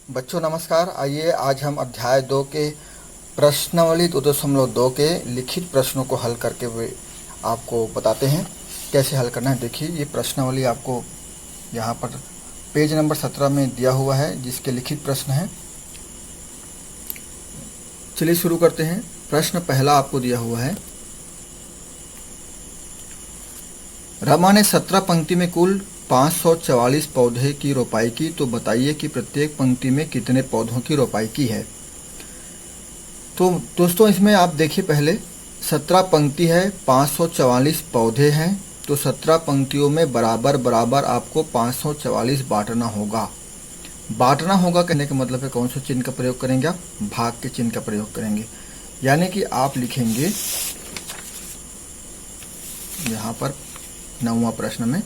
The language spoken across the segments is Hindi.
बच्चों नमस्कार। आइए आज हम अध्याय 2 के प्रश्नावली 2.2 के लिखित प्रश्नों को हल करके हुए आपको बताते हैं कैसे हल करना है। देखिए, ये प्रश्नावली आपको यहाँ पर पेज नंबर 17 में दिया हुआ है, जिसके लिखित प्रश्न हैं। चलिए शुरू करते हैं। प्रश्न पहला आपको दिया हुआ है, रमा ने 17 पंक्ति में कुल 544 पौधे की रोपाई की, तो बताइए कि प्रत्येक पंक्ति में कितने पौधों की रोपाई की है। तो दोस्तों, इसमें आप देखिए, पहले 17 पंक्ति है, 544 पौधे हैं, तो 17 पंक्तियों में बराबर बराबर आपको 544 बांटना होगा। बांटना होगा कहने का मतलब है कौन से चिन्ह का प्रयोग करेंगे आप? भाग के चिन्ह का प्रयोग करेंगे। यानी कि आप लिखेंगे यहाँ पर 9वां प्रश्न में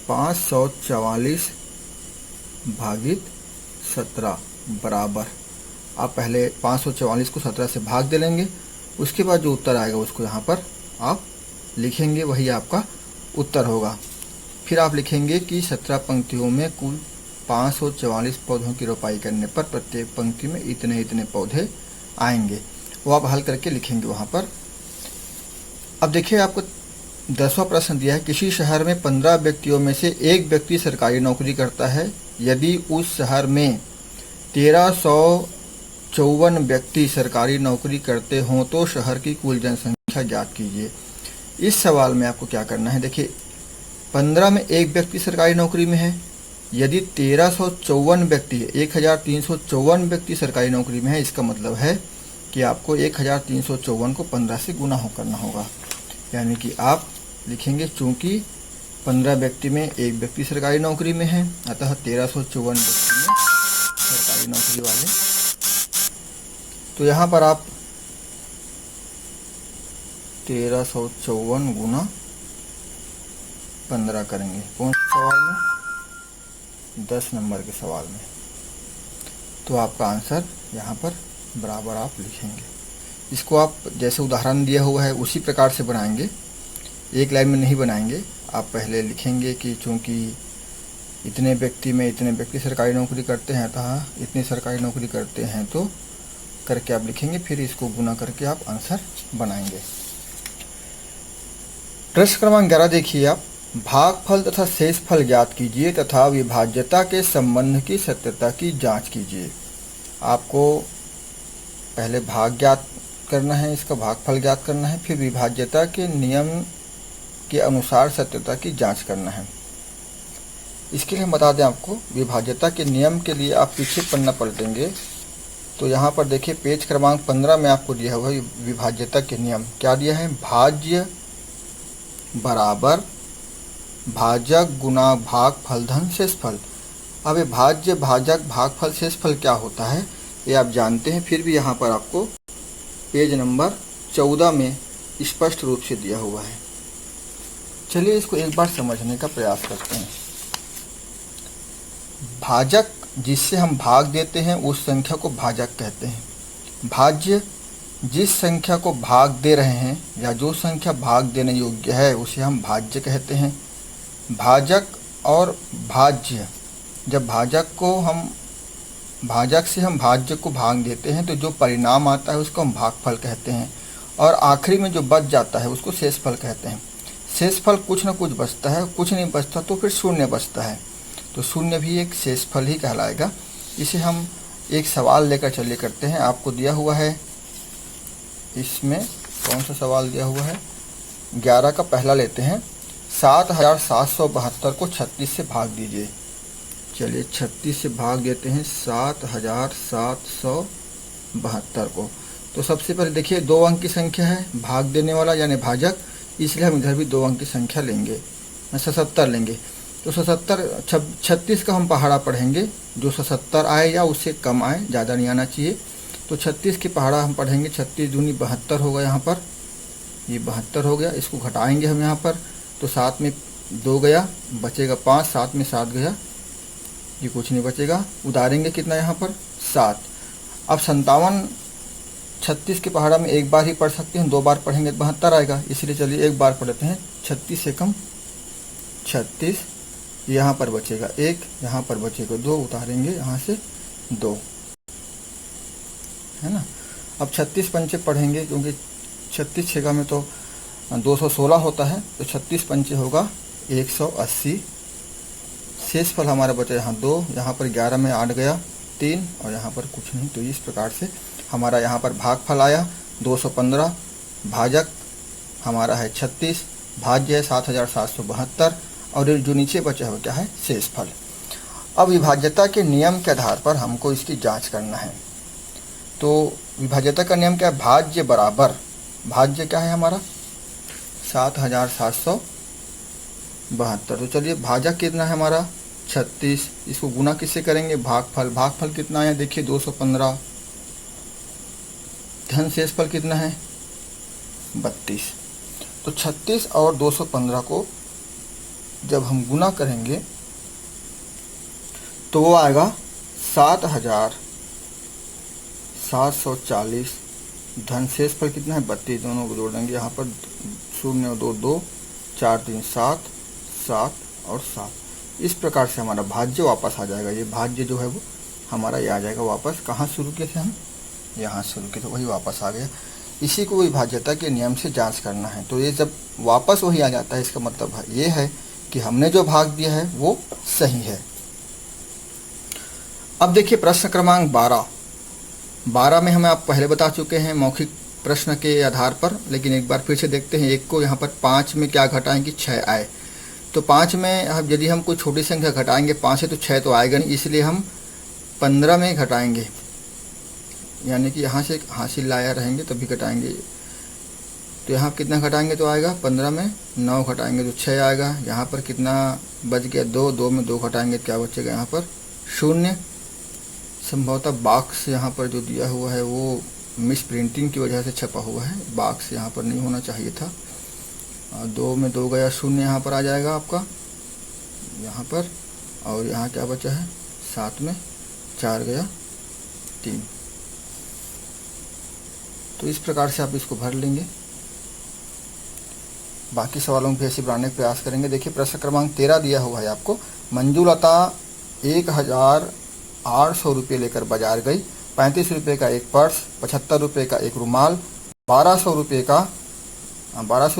544 भागित 17 बराबर, आप पहले 544 को 17 से भाग दे लेंगे, उसके बाद जो उत्तर आएगा उसको यहाँ पर आप लिखेंगे, वही आपका उत्तर होगा। फिर आप लिखेंगे कि 17 पंक्तियों में कुल 544 पौधों की रोपाई करने पर प्रत्येक पंक्ति में इतने इतने पौधे आएंगे, वो आप हल करके लिखेंगे वहाँ पर। अब देखिए, आपको 10वां प्रश्न दिया है, किसी शहर में 15 व्यक्तियों में से एक व्यक्ति सरकारी नौकरी करता है। यदि उस शहर में 1354 व्यक्ति सरकारी नौकरी करते हों तो शहर की कुल जनसंख्या ज्ञात कीजिए। इस सवाल में आपको क्या करना है, देखिए 15 में एक व्यक्ति सरकारी नौकरी में है। यदि 1354 व्यक्ति, 1354 व्यक्ति सरकारी नौकरी में है, इसका मतलब है कि आपको 1354 को 15 से गुना करना होगा। यानी कि आप लिखेंगे, चूंकि 15 व्यक्ति में एक व्यक्ति सरकारी नौकरी में है, अतः 1354 व्यक्ति में सरकारी नौकरी वाले। तो यहाँ पर आप 1354 गुना 15 करेंगे। कौन से सवाल में? 10 नंबर के सवाल में। तो आपका आंसर यहाँ पर बराबर आप लिखेंगे। इसको आप जैसे उदाहरण दिया हुआ है उसी प्रकार से बनाएंगे, एक लाइन में नहीं बनाएंगे। आप पहले लिखेंगे कि चूंकि इतने व्यक्ति में इतने व्यक्ति सरकारी नौकरी करते हैं, अतः इतनी सरकारी नौकरी करते हैं, तो करके आप लिखेंगे, फिर इसको गुना करके आप आंसर बनाएंगे। प्रश्न क्रमांक 11 देखिए आप, भागफल तथा शेषफल ज्ञात कीजिए तथा विभाज्यता के संबंध की सत्यता की जांच कीजिए। आपको पहले भाग ज्ञात करना है, इसका भागफल ज्ञात करना है, फिर विभाज्यता के नियम के अनुसार सत्यता की जांच करना है। इसके लिए हम बता दें आपको, विभाज्यता के नियम के लिए आप पीछे पन्ना पलटेंगे तो यहाँ पर देखिए पेज क्रमांक 15 में आपको दिया हुआ है विभाज्यता के नियम। क्या दिया है? भाज्य बराबर भाजक गुना भागफल धन शेषफल। अब ये भाज्य, भाजक, भागफल, शेषफल क्या होता है ये आप जानते हैं, फिर भी यहाँ पर आपको पेज नंबर 14 में स्पष्ट रूप से दिया हुआ है। चलिए इसको एक बार समझने का प्रयास करते हैं। भाजक, जिससे हम भाग देते हैं उस संख्या को भाजक कहते हैं। भाज्य, जिस संख्या को भाग दे रहे हैं या जो संख्या भाग देने योग्य है उसे हम भाज्य कहते हैं। भाजक और भाज्य, जब भाजक से हम भाज्य को भाग देते हैं तो जो परिणाम आता है उसको हम भागफल कहते हैं, और आखिरी में जो बच जाता है उसको शेषफल कहते हैं। शेषफल कुछ न कुछ बचता है, कुछ नहीं बचता तो फिर शून्य बचता है, तो शून्य भी एक शेषफल ही कहलाएगा। इसे हम एक सवाल लेकर चलिए करते हैं। आपको दिया हुआ है, इसमें कौन सा सवाल दिया हुआ है? 11 का पहला लेते हैं, 7772 को 36 से भाग दीजिए। चलिए 36 से भाग देते हैं 7772 को। तो सबसे पहले देखिए 2 अंक की संख्या है, भाग देने वाला यानी भाजक, इसलिए हम इधर भी 2 अंक की संख्या लेंगे, 77 लेंगे। तो 36 का हम पहाड़ा पढ़ेंगे, जो 77 आए या उससे कम आए, ज़्यादा नहीं आना चाहिए। तो 36 की पहाड़ा हम पढ़ेंगे, 36 दूनी 72 होगा, यहाँ पर ये 72 हो गया। इसको घटाएंगे हम यहाँ पर, तो 7 में 2 गया, बचेगा 5, 7 में 7 गया, ये कुछ नहीं बचेगा। उतारेंगे कितना यहाँ पर? 7। अब 57 36 के पहाड़ा में एक बार ही पढ़ सकते हैं, 2 बार पढ़ेंगे तो 72 आएगा, इसलिए चलिए एक बार पढ़ते हैं। 36 से कम 36, यहाँ पर बचेगा 1, यहाँ पर बचेगा 2, उतारेंगे यहाँ से 2, है ना। अब 36 पंचे पढ़ेंगे, क्योंकि 36 छेगा में तो 216 होता है, तो 36 पंचे होगा 180। शेष फल हमारा बचा यहाँ 2, यहाँ पर 11 में 8 गया 3, और यहाँ पर कुछ नहीं। तो इस प्रकार से हमारा यहाँ पर भागफल आया 215, भाजक हमारा है 36, भाज्य है 7772, और जो नीचे बचा है वो क्या है, शेषफल। अब विभाज्यता के नियम के आधार पर हमको इसकी जांच करना है। तो विभाज्यता का नियम क्या है, भाज्य बराबर, भाज्य क्या है हमारा 7772। तो चलिए भाजक कितना है हमारा 36, इसको गुना किससे करेंगे, भागफल। भागफल कितना है देखिए 215, धन शेषफल कितना है 32। तो 36 और 215 को जब हम गुना करेंगे तो वो आएगा 7740, धन शेषफल कितना है 32, दोनों को जोड़ देंगे, यहाँ पर 0 2 2 4 3 7 7 और 7। इस प्रकार से हमारा भाज्य वापस आ जाएगा। ये भाज्य जो है वो हमारा ये आ जाएगा वापस, कहाँ शुरू किए थे हम, यहाँ शुरू किए, तो वही वापस आ गया। इसी को विभाज्यता के नियम से जांच करना है। तो ये जब वापस वही आ जाता है, इसका मतलब ये है कि हमने जो भाग दिया है वो सही है। अब देखिए प्रश्न क्रमांक 12 में हमें आप पहले बता चुके हैं मौखिक प्रश्न के आधार पर, लेकिन एक बार फिर से देखते हैं। एक को यहाँ पर 5 में क्या घटाएंगे, 6 आए, तो 5 में अब यदि हम कोई छोटी संख्या घटाएंगे 5 से तो 6 तो आएगा नहीं, इसलिए हम 15 में घटाएंगे, यानी कि यहाँ से हासिल लाया रहेंगे तभी घटाएंगे। तो यहाँ कितना घटाएंगे तो आएगा 15 में 9 घटाएंगे तो 6 आएगा। यहाँ पर कितना बच गया 2, 2 में 2 घटाएंगे क्या बचेगा यहाँ पर 0। संभवतः बॉक्स यहाँ पर जो दिया हुआ है वो मिस प्रिंटिंग की वजह से छपा हुआ है, बॉक्स यहाँ पर नहीं होना चाहिए था। 2 में 2 गया 0, यहाँ पर आ जाएगा आपका यहाँ पर, और यहाँ क्या बचा है 7 में 4 गया 3। तो इस प्रकार से आप इसको भर लेंगे। बाकी सवालों को ऐसे बनाने का प्रयास करेंगे। देखिए प्रश्न क्रमांक 13 दिया हुआ है आपको, मंजूलता 1800 रुपये लेकर बाजार गई, 35 रुपये का एक पर्स, 75 रुपये का एक रुमाल, 1200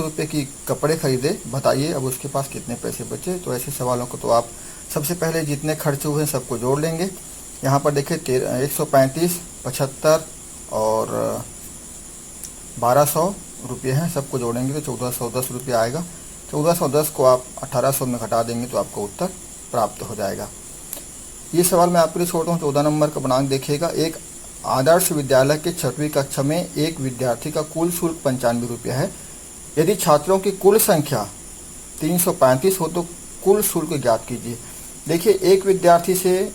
रुपये की कपड़े खरीदे, बताइए अब उसके पास कितने पैसे बचे। तो ऐसे सवालों को तो आप सबसे पहले जितने खर्च हुए हैं सबको जोड़ लेंगे। यहाँ पर देखिए 135, 75 और 1200 रुपये हैं, सबको जोड़ेंगे तो 1410 रुपये आएगा। 1410 को आप 1800 में घटा देंगे तो आपको उत्तर प्राप्त हो जाएगा। ये सवाल मैं आपके लिए छोड़ता हूँ। 14 नंबर का बनाक देखिएगा, एक आदर्श विद्यालय के 6वीं कक्षा में एक विद्यार्थी का कुल शुल्क 95 रुपये है। यदि छात्रों की कुल संख्या 335 हो तो कुल शुल्क ज्ञात कीजिए। देखिए एक विद्यार्थी से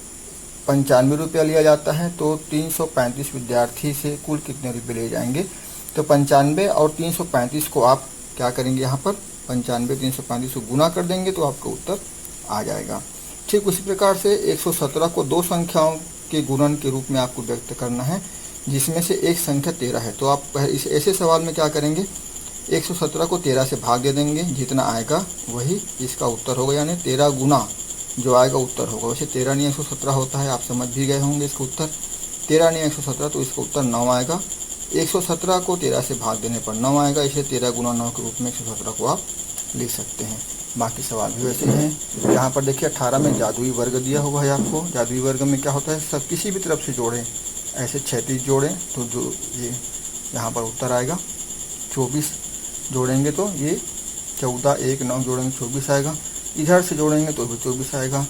95 रुपया लिया जाता है, तो 335 विद्यार्थी से कुल कितने रुपये लिए जाएंगे, तो 95 और 335 को आप क्या करेंगे, यहाँ पर 95 335 को गुना कर देंगे तो आपका उत्तर आ जाएगा। ठीक उसी प्रकार से 117 को दो संख्याओं के गुणन के रूप में आपको व्यक्त करना है, जिसमें से एक संख्या 13 है। तो आप इस ऐसे सवाल में क्या करेंगे, 117 को 13 से भाग दे देंगे, जितना आएगा वही इसका उत्तर होगा, यानी 13 गुना जो आएगा उत्तर होगा। वैसे 13 नहीं 117 होता है, आप समझ भी गए होंगे इसका उत्तर। 13 नहीं 117, तो इसका उत्तर 9 आएगा। 117 को 13 से भाग देने पर 9 आएगा, इसलिए 13 गुना 9 के रूप में 117 को आप लिख सकते हैं। बाकी सवाल भी वैसे हैं। यहाँ पर देखिए 18 में जादुई वर्ग दिया हुआ है आपको। जादुई वर्ग में क्या होता है, सब किसी भी तरफ से जोड़ें, ऐसे क्षैतिज जोड़ें तो जो ये यहाँ पर उत्तर आएगा 24 जोड़ेंगे तो ये 14, 1, 9 जोड़ेंगे 24 आएगा। इधर से जोड़ेंगे तो भी 24 आएगा।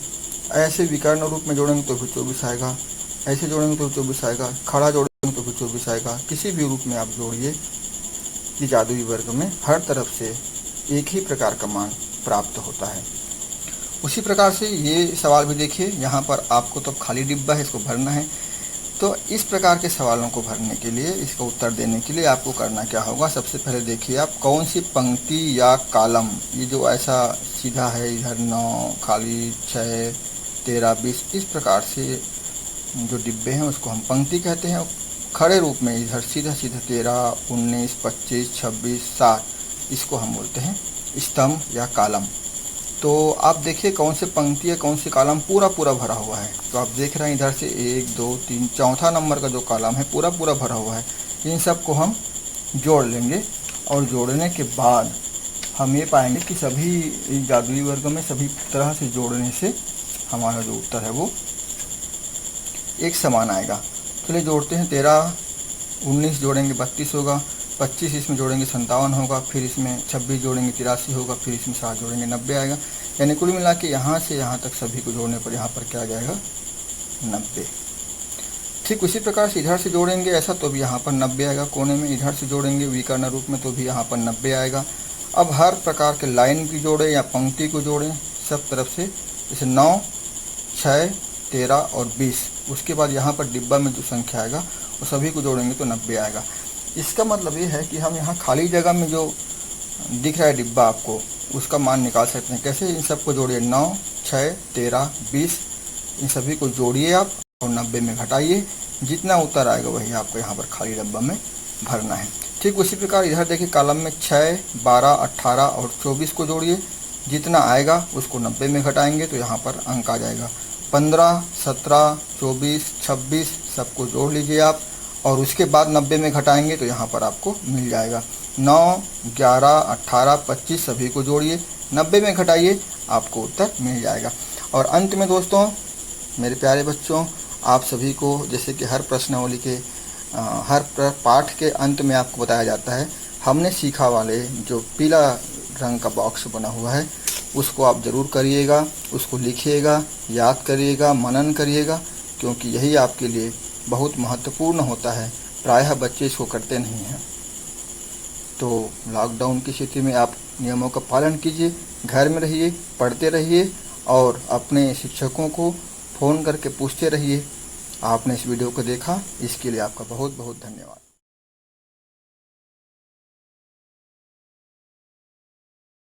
ऐसे विकर्ण रूप में जोड़ेंगे तो भी 24 आएगा। ऐसे जोड़ेंगे तो भी 24 आएगा। खड़ा जोड़ेंगे तो भी 24 आएगा। किसी भी रूप में आप जोड़िए, कि जादुई वर्ग में हर तरफ से एक ही प्रकार का मान प्राप्त होता है। उसी प्रकार से ये सवाल भी देखिए, यहाँ पर आपको तो खाली डिब्बा है, इसको भरना है। तो इस प्रकार के सवालों को भरने के लिए, इसका उत्तर देने के लिए आपको करना क्या होगा, सबसे पहले देखिए आप कौन सी पंक्ति या कॉलम, ये जो ऐसा सीधा है, इधर 9 खाली 6 13 20, इस प्रकार से जो डिब्बे हैं उसको हम पंक्ति कहते हैं। खड़े रूप में इधर सीधा सीधा 13, 19, 25, 26, 7, इसको हम बोलते हैं स्तंभ या कॉलम। तो आप देखिए कौन से पंक्ति है कौन सी कॉलम पूरा पूरा भरा हुआ है। तो आप देख रहे हैं इधर से 1 2 3 चौथा नंबर का जो कॉलम है पूरा पूरा भरा हुआ है। इन सब को हम जोड़ लेंगे और जोड़ने के बाद हम ये पाएंगे कि सभी जादुई वर्ग में सभी तरह से जोड़ने से हमारा जो उत्तर है वो एक समान आएगा। चलिए जोड़ते हैं। 13 19 जोड़ेंगे 32 होगा, 25 इसमें जोड़ेंगे 57 होगा, फिर इसमें 26 जोड़ेंगे 83 होगा, फिर इसमें 7 जोड़ेंगे 90 आएगा। यानी कुल मिला के यहाँ से यहाँ तक सभी को जोड़ने पर यहाँ पर क्या आ जाएगा 90। ठीक उसी प्रकार से इधर से जोड़ेंगे ऐसा तो भी यहाँ पर 90 आएगा कोने में। इधर से जोड़ेंगे विकर्ण रूप में तो भी यहाँ पर 90 आएगा। अब हर प्रकार के लाइन की जोड़ें या पंक्ति को जोड़ें सब तरफ से, जैसे 9 6 13 और 20। उसके बाद यहाँ पर डिब्बा में जो संख्या आएगा वो सभी को जोड़ेंगे तो 90 आएगा। इसका मतलब ये है कि हम यहाँ खाली जगह में जो दिख रहा है डिब्बा आपको उसका मान निकाल सकते हैं। कैसे? इन सबको जोड़िए 9 6 13 20, इन सभी को जोड़िए आप और 90 में घटाइए, जितना उत्तर आएगा वही आपको यहाँ पर खाली डब्बा में भरना है। ठीक उसी प्रकार इधर देखिए कॉलम में 6 12 18 और 24 को जोड़िए, जितना आएगा उसको 90 में घटाएंगे तो यहाँ पर अंक आ जाएगा। 15 17 24 26 सबको जोड़ लीजिए आप और उसके बाद 90 में घटाएंगे तो यहाँ पर आपको मिल जाएगा। 9 11 18 25 सभी को जोड़िए, 90 में घटाइए, आपको उत्तर मिल जाएगा। और अंत में दोस्तों मेरे प्यारे बच्चों, आप सभी को जैसे कि हर प्रश्नावली के हर पाठ के अंत में आपको बताया जाता है, हमने सीखा वाले जो पीला रंग का बॉक्स बना हुआ है उसको आप ज़रूर करिएगा, उसको लिखिएगा, याद करिएगा, मनन करिएगा, क्योंकि यही आपके लिए बहुत महत्वपूर्ण होता है। प्रायः बच्चे इसको करते नहीं हैं। तो लॉकडाउन की स्थिति में आप नियमों का पालन कीजिए, घर में रहिए, पढ़ते रहिए और अपने शिक्षकों को फ़ोन करके पूछते रहिए। आपने इस वीडियो को देखा इसके लिए आपका बहुत बहुत धन्यवाद।